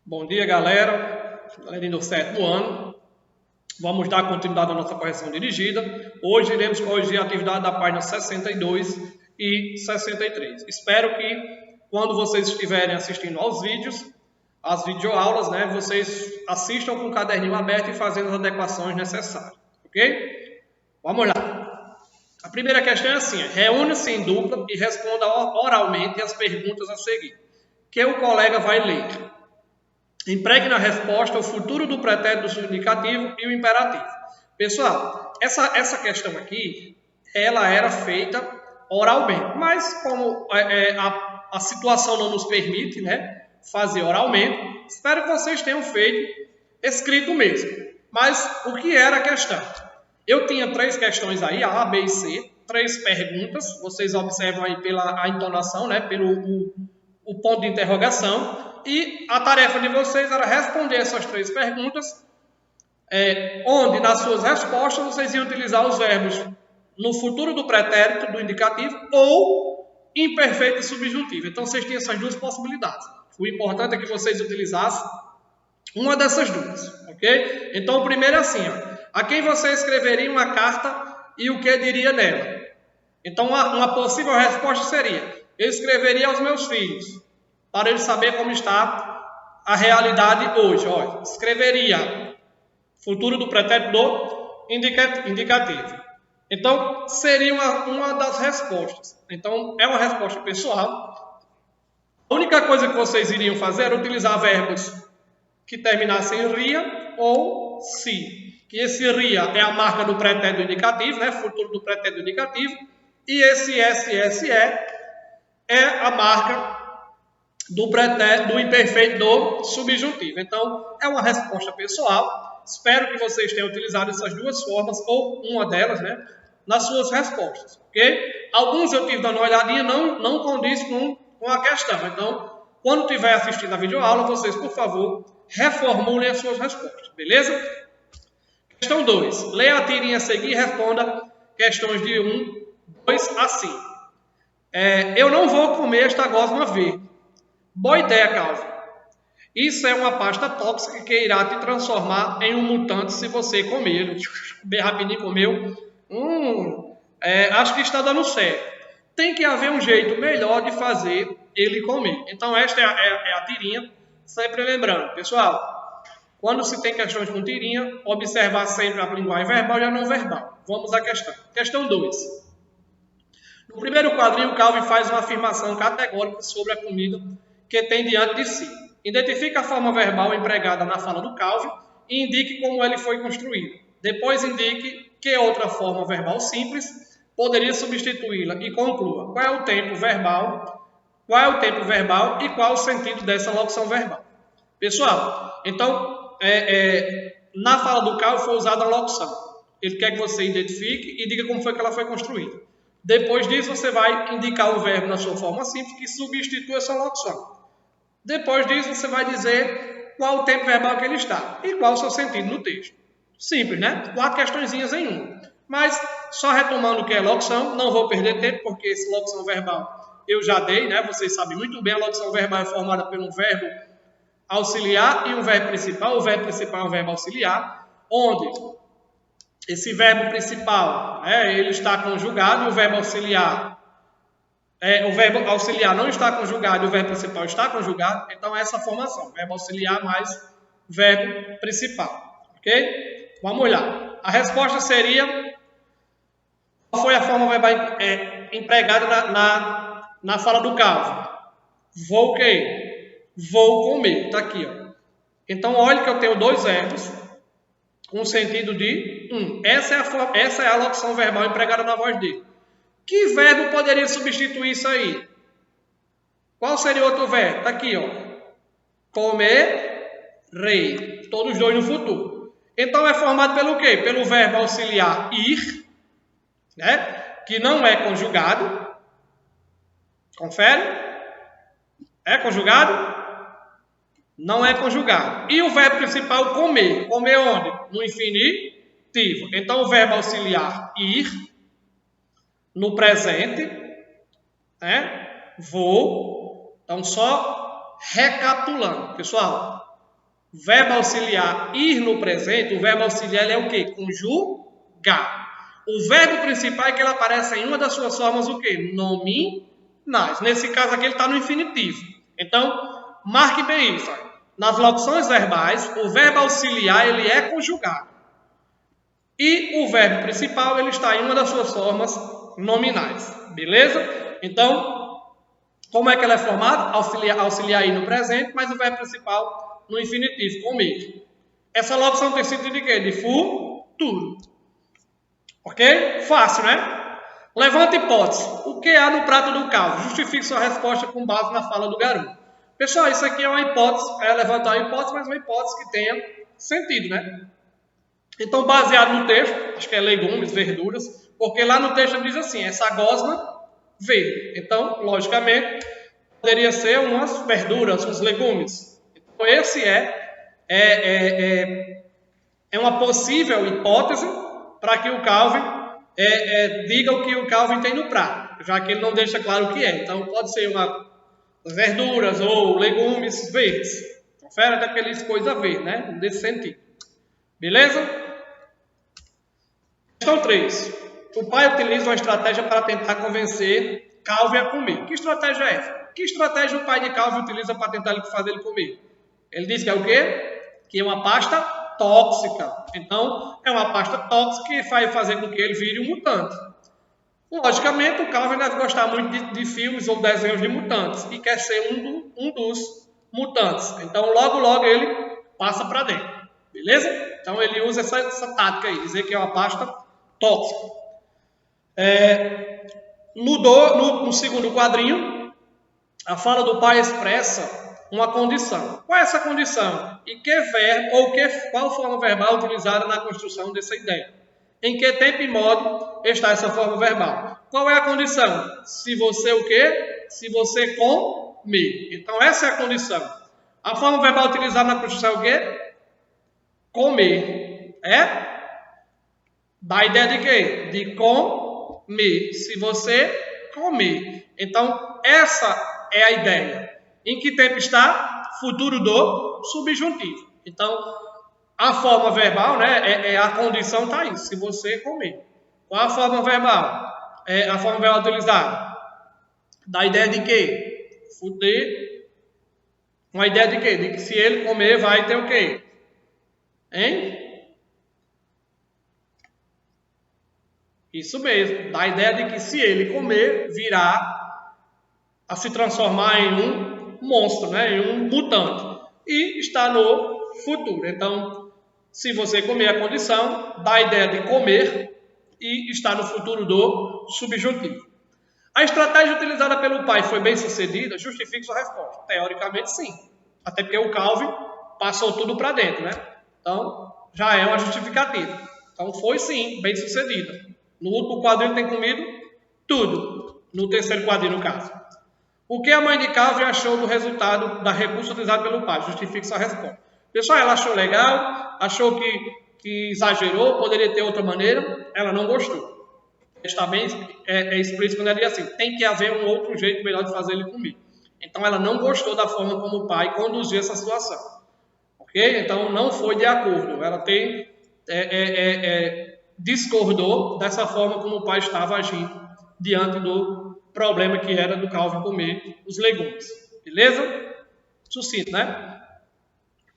Bom dia, galera do sétimo ano. Vamos dar continuidade à nossa correção dirigida. Hoje iremos corrigir a atividade da página 62 e 63. Espero que, quando vocês estiverem assistindo aos vídeos, às videoaulas, vocês assistam com o caderninho aberto e fazendo as adequações necessárias. Ok? Vamos lá. A primeira questão é assim: reúne-se em dupla e responda oralmente as perguntas a seguir, que o colega vai ler. Empregue na resposta o futuro do pretérito do subjuntivo e o imperativo. Pessoal, essa questão aqui, ela era feita oralmente, mas como a situação não nos permite, fazer oralmente, espero que vocês tenham feito escrito mesmo. Mas o que era a questão? Eu tinha 3 questões aí, A, B e C, 3 perguntas, vocês observam aí pela entonação, pelo o ponto de interrogação. E a tarefa de vocês era responder essas 3 perguntas, onde nas suas respostas vocês iam utilizar os verbos no futuro do pretérito, do indicativo, ou imperfeito e subjuntivo. Então vocês tinham essas 2 possibilidades. O importante é que vocês utilizassem uma dessas 2, ok? Então o primeiro é assim, a quem você escreveria uma carta e o que diria nela? Então uma possível resposta seria: eu escreveria aos meus filhos, para ele saber como está a realidade hoje. Olha, escreveria futuro do pretérito do indicativo. Então, seria uma das respostas. Então, é uma resposta pessoal. A única coisa que vocês iriam fazer era utilizar verbos que terminassem em ria ou si. Que esse ria é a marca do pretérito indicativo, futuro do pretérito indicativo. E esse SSE é a marca do imperfeito do subjuntivo. Então, é uma resposta pessoal. Espero que vocês tenham utilizado essas 2 formas, ou uma delas, nas suas respostas, ok? Alguns eu tive dando uma olhadinha, não condiz com a questão. Então, quando estiver assistindo a videoaula, vocês, por favor, reformulem as suas respostas, beleza? Questão 2. Leia a tirinha a seguir e responda questões de 1, 2 a 5. Eu não vou comer esta gosma verde. Boa ideia, Calvin. Isso é uma pasta tóxica que irá te transformar em um mutante se você comer. Bem rapidinho comeu. Acho que está dando certo. Tem que haver um jeito melhor de fazer ele comer. Então esta é a tirinha. Sempre lembrando, pessoal, quando se tem questões com tirinha, observar sempre a linguagem verbal e a não verbal. Vamos à questão. Questão 2. No primeiro quadrinho, Calvin faz uma afirmação categórica sobre a comida que tem diante de si. Identifique a forma verbal empregada na fala do Calvin e indique como ele foi construído. Depois indique que outra forma verbal simples poderia substituí-la e conclua qual é o tempo verbal e qual o sentido dessa locução verbal. Pessoal, então, na fala do Calvin foi usada a locução. Ele quer que você identifique e diga como foi que ela foi construída. Depois disso, você vai indicar o verbo na sua forma simples que substitui essa locução. Depois disso, você vai dizer qual o tempo verbal que ele está e qual o seu sentido no texto. Simples, 4 questõezinhas em uma. Mas, só retomando o que é locução, não vou perder tempo, porque essa locução verbal eu já dei, Vocês sabem muito bem, a locução verbal é formada por um verbo auxiliar e um verbo principal. O verbo principal é um verbo auxiliar, onde esse verbo principal, ele está conjugado e o verbo auxiliar não está conjugado e o verbo principal está conjugado. Então, é essa formação, verbo auxiliar mais verbo principal, ok? Vamos lá. A resposta seria: qual foi a forma verbal empregada na fala do Calvin? Vou o quê? Vou comer. Está aqui, ó. Então, olhe que eu tenho 2 verbos com o sentido de 1. Essa é a locução verbal empregada na voz dele. Que verbo poderia substituir isso aí? Qual seria o outro verbo? Está aqui, ó. Comerei. Todos os 2 no futuro. Então, é formado pelo quê? Pelo verbo auxiliar ir, que não é conjugado. Confere? É conjugado? Não é conjugado. E o verbo principal, comer. Comer onde? No infinitivo. Então, o verbo auxiliar ir, no presente, vou. Então, só recapitulando, pessoal. verbo auxiliar ir no presente, o verbo auxiliar ele é o quê? Conjugar. O verbo principal é que ele aparece em uma das suas formas o quê? Nominais. Nesse caso aqui ele está no infinitivo. Então, marque bem isso. Nas locuções verbais, o verbo auxiliar ele é conjugado. E o verbo principal ele está em uma das suas formas nominais. Beleza? Então, como é que ela é formada? Auxiliar aí no presente, mas o verbo principal no infinitivo, com meio. Essa locução tem sentido de quê? De futuro. Ok? Fácil, né? Levanta hipótese. O que há no prato do Calvin? Justifique sua resposta com base na fala do garoto. Pessoal, isso aqui é uma hipótese. É levantar uma hipótese, mas uma hipótese que tenha sentido, né? Então, baseado no texto, acho que é legumes, verduras, porque lá no texto diz assim, essa gosma verde. Então, logicamente, poderia ser umas verduras, uns legumes. Então, esse é uma possível hipótese para que o Calvin diga o que o Calvin tem no prato, já que ele não deixa claro o que é. Então, pode ser verduras ou legumes verdes. Confere até porque ele diz coisa verde, né? Nesse sentido. Beleza? Questão 3. O pai utiliza uma estratégia para tentar convencer Calvin a comer. Que estratégia é essa? Que estratégia o pai de Calvin utiliza para tentar fazer ele comer? Ele diz que é o quê? Que é uma pasta tóxica. Então, é uma pasta tóxica que vai fazer com que ele vire um mutante. Logicamente, o Calvin deve gostar muito de filmes ou desenhos de mutantes e quer ser um dos mutantes. Então, logo ele passa para dentro. Beleza? Então, ele usa essa tática aí, dizer que é uma pasta tóxica. No segundo quadrinho, a fala do pai expressa uma condição. Qual é essa condição? E que verbo ou qual forma verbal utilizada na construção dessa ideia? Em que tempo e modo está essa forma verbal? Qual é a condição? Se você o quê? Se você comer. Então, essa é a condição. A forma verbal utilizada na construção é o quê? Comer. Dá a ideia de quê? De comer. Se você comer. Então, essa é a ideia. Em que tempo está? Futuro do subjuntivo. Então, a forma verbal, né, a condição está aí, se você comer. Qual a forma verbal? A forma verbal utilizada. Dá a ideia de quê? Fuder. Uma ideia de quê? De que se ele comer, vai ter o quê? Hein? Isso mesmo. Dá a ideia de que se ele comer, virá a se transformar em um monstro, né? Em um mutante. E está no futuro. Então, se você comer a condição, dá a ideia de comer e está no futuro do subjuntivo. A estratégia utilizada pelo pai foi bem sucedida? Justifique sua resposta. Teoricamente, sim. Até porque o Calvin passou tudo para dentro, né? Então, já é uma justificativa. Então, foi sim, bem sucedida. No último quadrinho tem comido tudo. No terceiro quadrinho, no caso. O que a mãe de Calvin achou do resultado da recurso utilizado pelo pai? Justifique sua resposta. Pessoal, ela achou legal, achou que exagerou, poderia ter outra maneira, ela não gostou. Está bem explícito quando ela diz assim, tem que haver um outro jeito melhor de fazer ele comer. Então, ela não gostou da forma como o pai conduziu essa situação. Ok? Então, não foi de acordo. Ela discordou dessa forma como o pai estava agindo diante do problema que era do Calvin comer os legumes. Beleza? Sucinto, né?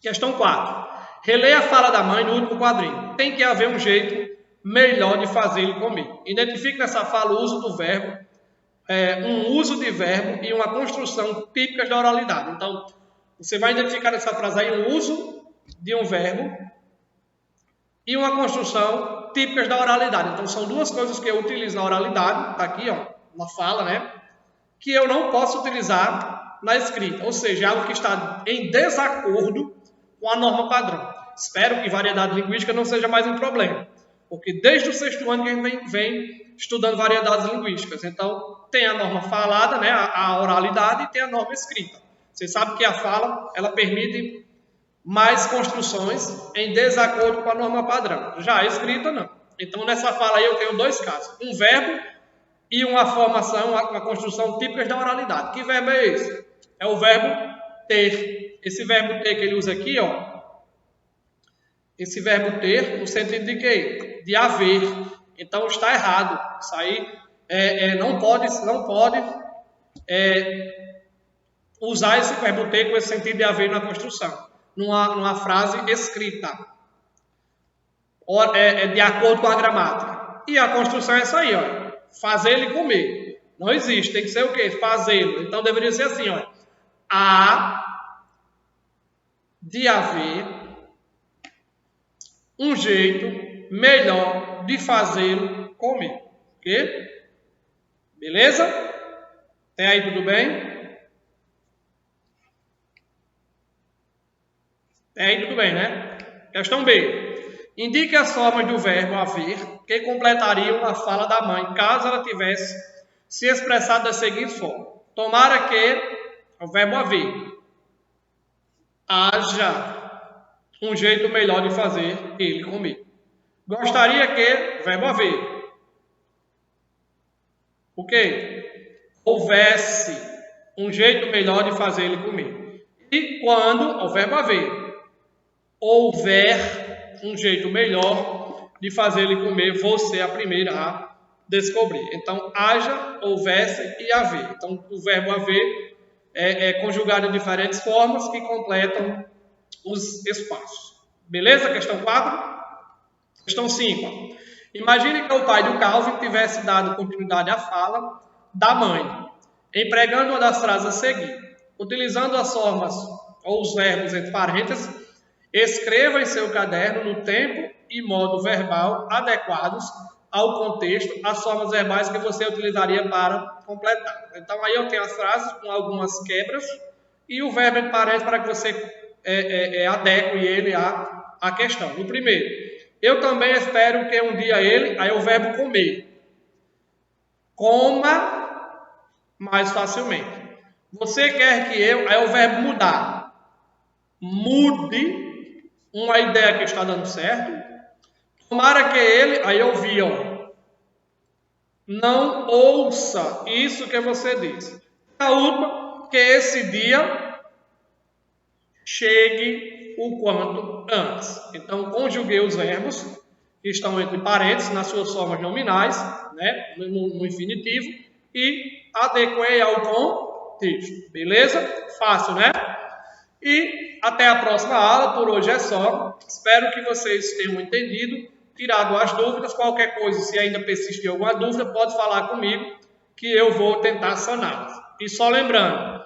Questão 4. Releia a fala da mãe no último quadrinho. Tem que haver um jeito melhor de fazer ele comer. Identifique nessa fala o uso do verbo, um uso de verbo e uma construção típicas da oralidade. Então, você vai identificar nessa frase aí um uso de um verbo e uma construção típicas da oralidade. Então, são duas coisas que eu utilizo na oralidade, está aqui, ó, na fala, né? Que eu não posso utilizar na escrita. Ou seja, algo que está em desacordo com a norma padrão. Espero que variedade linguística não seja mais um problema. Porque desde o 6º ano que a gente vem estudando variedades linguísticas. Então, tem a norma falada, né, a oralidade, e tem a norma escrita. Você sabe que a fala, ela permite mais construções em desacordo com a norma padrão. Já a escrita, não. Então, nessa fala aí eu tenho dois casos. Um verbo e uma formação, uma construção típicas da oralidade. Que verbo é esse? É o verbo ter. Esse verbo ter que ele usa aqui, ó, esse verbo ter no sentido de quê? De haver. Então está errado. Isso aí não pode usar esse verbo ter com esse sentido de haver na construção, numa frase escrita, de acordo com a gramática. E a construção é essa aí, ó, fazer e comer. Não existe, tem que ser o quê? Fazê-lo. Então deveria ser assim, ó, há de haver um jeito melhor de fazê-lo comer. Ok? Beleza? Até aí tudo bem? Aí tudo bem, né? Questão B. Indique as formas do verbo haver que completariam a fala da mãe, caso ela tivesse se expressado da seguinte forma. Tomara que o verbo haver haja um jeito melhor de fazer ele comer. Gostaria que, verbo haver, o quê? Houvesse um jeito melhor de fazer ele comer. E quando, o verbo haver, houver um jeito melhor de fazer ele comer, você é a primeira a descobrir. Então, haja, houvesse e haver. Então, o verbo haver é conjugado de diferentes formas que completam os espaços. Beleza? Questão 4. Questão 5. Imagine que o pai do Calvin tivesse dado continuidade à fala da mãe, empregando uma das frases a seguir. Utilizando as formas ou os verbos entre parênteses, escreva em seu caderno no tempo e modo verbal adequados ao contexto as formas verbais que você utilizaria para completar. Então, aí eu tenho as frases com algumas quebras e o verbo entre parênteses para que você adeque ele à questão. No primeiro, eu também espero que um dia ele, aí o verbo comer, coma mais facilmente. Você quer que eu, aí o verbo mudar, mude uma ideia que está dando certo. Tomara que ele, aí eu vi, ó, não ouça isso que você diz. A última, que esse dia chegue o quanto antes. Então, conjuguei os verbos que estão entre parênteses, nas suas formas nominais, né, no infinitivo, e adequei ao contexto. Beleza? Fácil, né? E até a próxima aula, por hoje é só. Espero que vocês tenham entendido, tirado as dúvidas. Qualquer coisa, se ainda persistir alguma dúvida, pode falar comigo, que eu vou tentar saná-las. E só lembrando,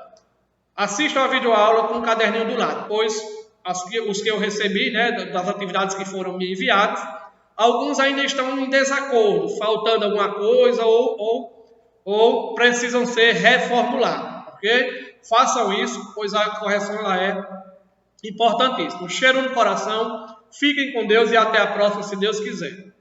assistam a videoaula com um caderninho do lado, pois os que eu recebi, né, das atividades que foram me enviadas, alguns ainda estão em desacordo, faltando alguma coisa ou precisam ser reformulados, ok? Façam isso, pois a correção ela é importantíssima. Um cheiro no coração, fiquem com Deus e até a próxima, se Deus quiser.